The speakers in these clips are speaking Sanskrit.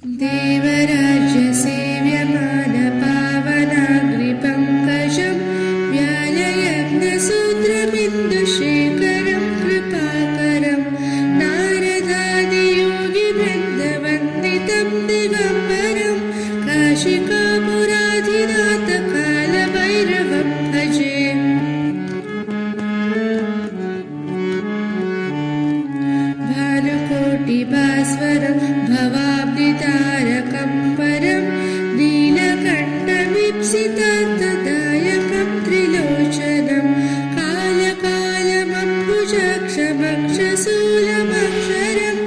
देवराज्य सेव्यमान पावनाग्रिपङ्कजं व्यालयज्ञसूत्रमिन्दुशेखरं कृपाकरं नारदादियोगिवृन्दवन्दितं दिगम्बरं काशिकापुराधिनाथकालभैरवं भजे। भानुकोटिभास्वरं भवाब्धितारकं परं नीलकण्ठमीप्सितार्थदायकं त्रिलोचनं कालकालमम्बुजाक्षमक्षशूलमक्षरं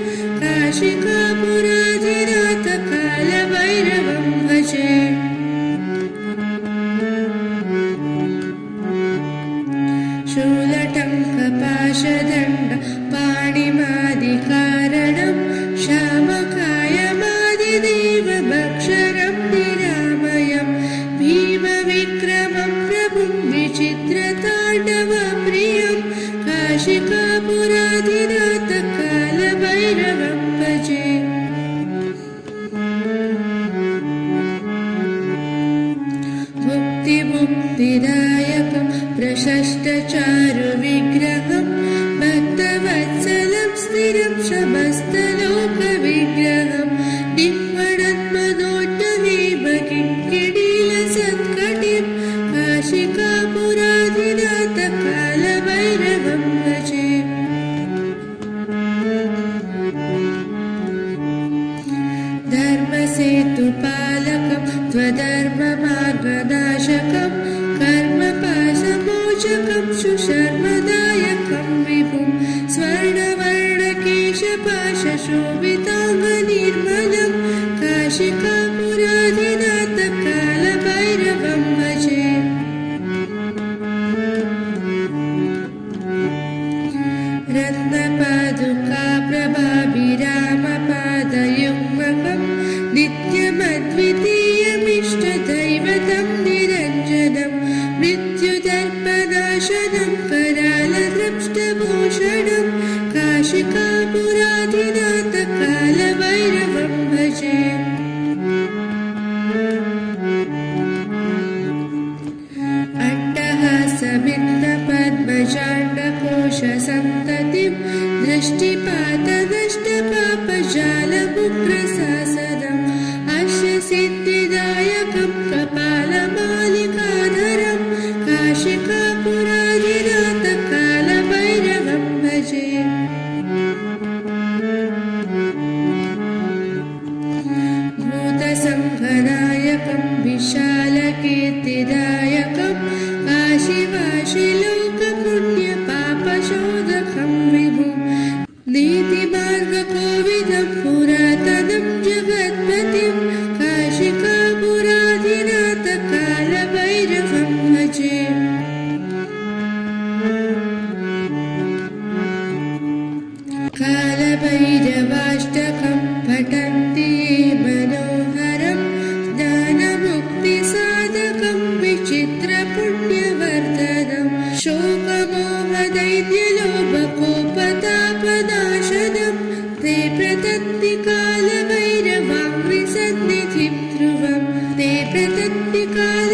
काशिकापुराधिनाथकालभैरवं भजे। शूलटङ्कपाशदण्ड पाणिमादिकारणं श्यामकायमादिदेवमक्षरं निरामयं भीमविक्रमं प्रभुं विचित्रताण्डवप्रियं काशिकापुराधिनाथकालभैरवं भजे। भुक्तिमुक्तिदायकं प्रशस्तचारुविग्रहं भक्तवत्सलं स्थिरं समस्तलोकविग्रहं निह्वणन्मनोज्ञमेवकिङ्किणीलसत्कटिं काशिकापुराधिनाथकालभैरवं भजे। धर्मसेतुपालकं त्वधर्ममार्गनाशकं कर्मपाशमोचकं सुशर्मदायकं विभुं स्वर्णवर्णकेशपाशशोभिताङ्गनिर्मलं काशिकापुराधिनाथकालभैरवं भजे। रत्नपादुकाप्रभाभिरामपादयुग्मकं नित्यमद्वितीयमिष्टदैवतं निरञ्जनं मृत्युदर्पनाशनं करालदृष्टभूषणं काशिकापुराधिनाथकालभैरवं भजे। अट्टहासभिन्नपद्मजाण्डकोशसन्ततिं दृष्टिपातनष्टपापजालमुप्रसासनम् अश्यसिद्धिदायकं कपालमालिकाधरं काशिकापुराधिनाथकालभैरवं भजे। भूतसंहनायकं विशालकीर्तिदायकं काशीवासिलोकपुण्यपापशोधकं विभुं नीतिमार्गकोविदं पुरातनं जगत्पतिं काशिकापुराधिनाथकालभैरवं भजे। कालभैरवाष्टकं पठन्ति ये मनोहरं ज्ञानमुक्तिसाधकं विचित्रपुण्यवर्धनं शोकमोहदैत्यलोभकोपतापनाशनं ते प्रदत्ति कालभैरवाङ्घ्रिसन्निधिं ध्रुवं ते प्रदत्ति काल